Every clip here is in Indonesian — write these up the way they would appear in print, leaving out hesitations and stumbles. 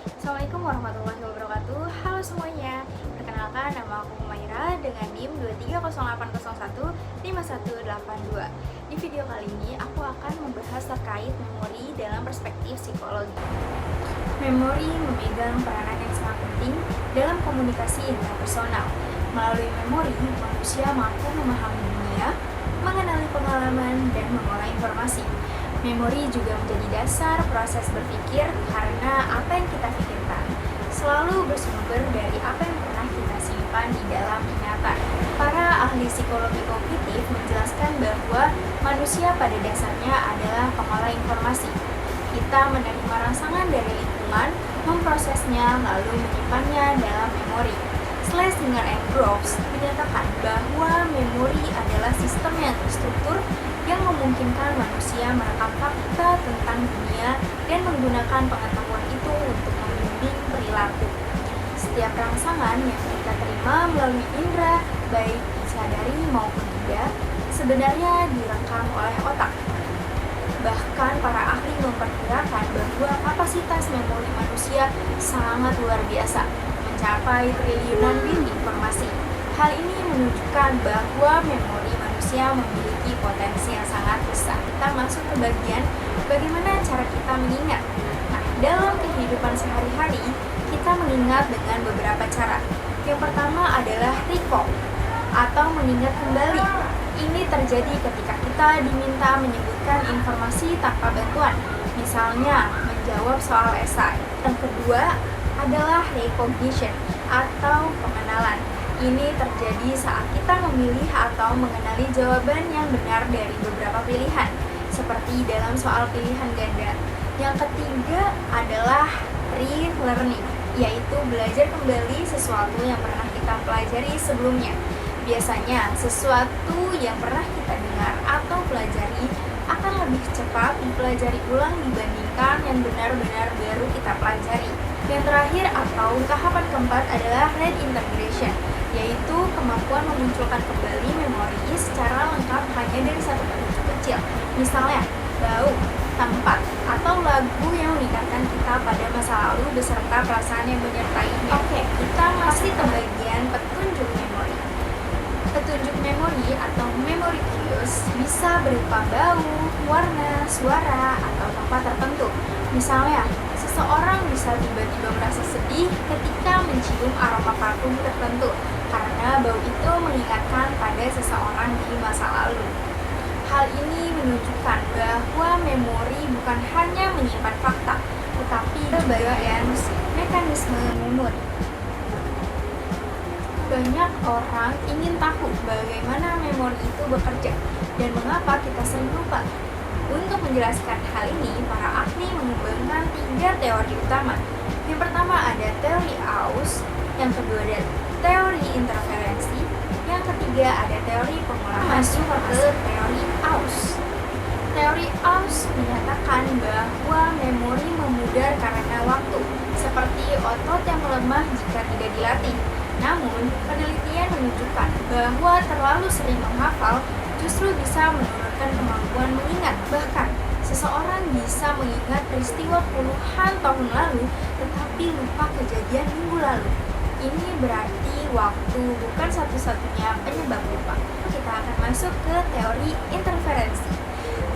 Assalamualaikum warahmatullahi wabarakatuh. Halo semuanya. Perkenalkan, nama aku Humaira dengan NIM 23081515182. Di video kali ini aku akan membahas terkait memori dalam perspektif psikologi. Memori memegang peranan yang sangat penting dalam komunikasi interpersonal. Melalui memori, manusia mampu memahami dunia, mengenali pengalaman, dan mengolah informasi. Memori juga menjadi dasar proses berpikir karena apa yang kita pikirkan selalu bersumber dari apa yang pernah kita simpan di dalam ingatan. Para ahli psikologi kognitif menjelaskan bahwa manusia pada dasarnya adalah pengolah informasi. Kita menerima rangsangan dari lingkungan, memprosesnya, lalu menyimpannya dalam memori. Schlesinger and Groves menyatakan bahwa memori adalah sistem yang terstruktur yang memungkinkan manusia merekam fakta tentang dunia dan menggunakan pengetahuan itu untuk membimbing perilaku. Setiap rangsangan yang kita terima melalui indera, baik disadari maupun tidak, sebenarnya direkam oleh otak. Bahkan para ahli memperkirakan bahwa kapasitas memori manusia sangat luar biasa, mencapai triliunan bit informasi. Hal ini menunjukkan bahwa memori manusia memiliki potensi yang sangat besar. Kita masuk ke bagian bagaimana cara kita mengingat. Nah, dalam kehidupan sehari-hari, kita mengingat dengan beberapa cara. Yang pertama adalah recall atau mengingat kembali. Ini terjadi ketika kita diminta menyebutkan informasi tanpa bantuan, misalnya menjawab soal esai. Yang kedua adalah recognition atau pengenalan. Ini terjadi saat kita memilih atau mengenali jawaban yang benar dari beberapa pilihan, seperti dalam soal pilihan ganda. Yang ketiga adalah relearning, yaitu belajar kembali sesuatu yang pernah kita pelajari sebelumnya. Biasanya, sesuatu yang pernah kita dengar atau pelajari akan lebih cepat dipelajari ulang dibandingkan yang benar-benar baru kita pelajari. Yang terakhir atau tahapan keempat adalah reintegration, yaitu kemampuan memunculkan kembali memori secara lengkap hanya dari satu petunjuk kecil. Misalnya, bau, tempat, atau lagu yang mengingatkan kita pada masa lalu beserta perasaan yang menyertainya. Oke, kita masih ke bagian petunjuk memori. Petunjuk memori atau memory cues bisa berupa bau, warna, suara, atau tempat tertentu. Misalnya, seseorang bisa tiba-tiba merasa sedih ketika mencium aroma parfum tertentu karena bau itu mengingatkan pada seseorang di masa lalu. Hal ini menunjukkan bahwa memori bukan hanya menyimpan fakta, tetapi sebagai mekanisme memori. Banyak orang ingin tahu bagaimana memori itu bekerja dan mengapa kita sering lupa. Untuk menjelaskan hal ini, para ahli mengembangkan 3 teori utama. Yang pertama ada teori Aus, yang kedua ada teori interferensi, yang ketiga ada teori pengolahan. Masuk ke teori Aus. Teori Aus menyatakan bahwa memori memudar karena waktu, seperti otot yang melemah jika tidak dilatih. Namun, penelitian menunjukkan bahwa terlalu sering menghafal justru bisa menurunkan kemampuan mengingat. Bahkan, seseorang bisa mengingat peristiwa puluhan tahun lalu, tetapi lupa kejadian minggu lalu. Ini berarti waktu bukan satu-satunya penyebab lupa. Kita akan masuk ke teori interferensi.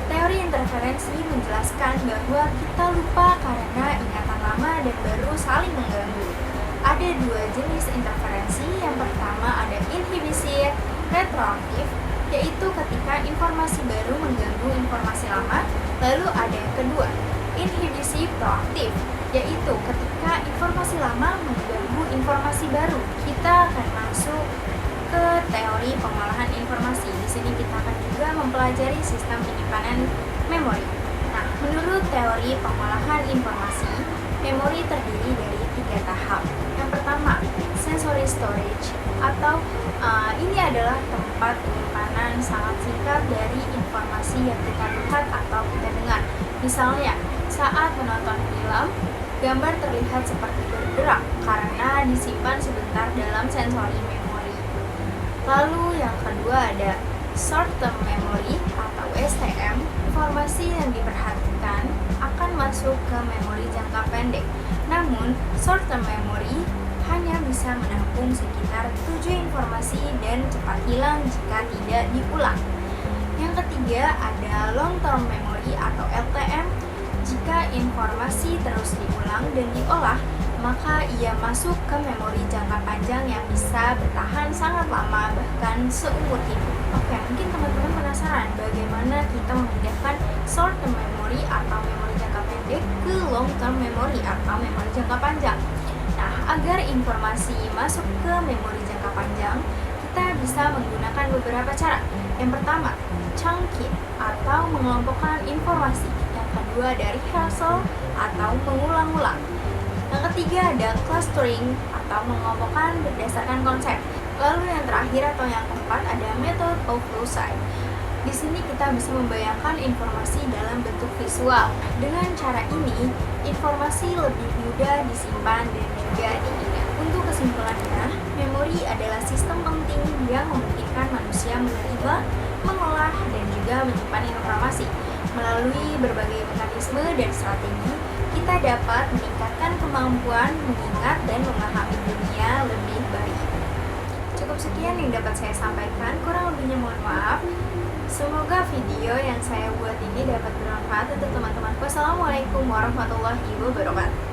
Teori interferensi menjelaskan bahwa kita lupa karena ingatan lama dan baru saling mengganggu. Ada 2 jenis interferensi. Yang pertama ada inhibisi retroaktif, yaitu ketika informasi baru mengganggu informasi lama. Lalu ada yang kedua, inhibisi proaktif, yaitu ketika informasi lama mengganggu informasi baru. Kita akan masuk ke teori pengolahan informasi. Di sini kita akan juga mempelajari sistem penyimpanan memori. Nah, menurut teori pengolahan informasi, memori terdiri dari 3 tahap. Yang pertama, sensory storage, atau ini adalah tempat penyimpanan sangat singkat dari informasi yang kita lihat atau kita dengar. Misalnya, saat menonton film, gambar terlihat seperti bergerak karena disimpan sebentar dalam sensori memori. Lalu yang kedua ada short term memory atau STM. Informasi yang diperhatikan akan masuk ke memori jangka pendek. Namun, short-term memory hanya bisa menampung sekitar 7 informasi dan cepat hilang jika tidak diulang. Yang ketiga ada long-term memory atau LTM. Jika informasi terus diulang dan diolah, maka ia masuk ke memori jangka panjang yang bisa bertahan sangat lama, bahkan seumur hidup. Oke, mungkin teman-teman penasaran bagaimana kita memindahkan short term memory atau memori jangka pendek ke long term memory atau memori jangka panjang. Nah, agar informasi masuk ke memori jangka panjang, kita bisa menggunakan beberapa cara. Yang pertama, chunking atau mengelompokkan informasi. Yang kedua ada rehearsal atau mengulang-ulang. Yang ketiga ada clustering atau mengelompokkan berdasarkan konsep. Lalu yang terakhir atau yang keempat ada method of loci. Di sini kita bisa membayangkan informasi dalam bentuk visual. Dengan cara ini, informasi lebih mudah disimpan dan juga diingat. Untuk kesimpulannya, memori adalah sistem penting yang memungkinkan manusia menerima, mengolah, dan juga menyimpan informasi. Melalui berbagai mekanisme dan strategi, kita dapat meningkatkan kemampuan mengingat dan memahami dunia lebih baik. Cukup sekian yang dapat saya sampaikan, kurang lebihnya mohon maaf. Semoga video yang saya buat ini dapat bermanfaat untuk teman-temanku. Assalamualaikum warahmatullahi wabarakatuh.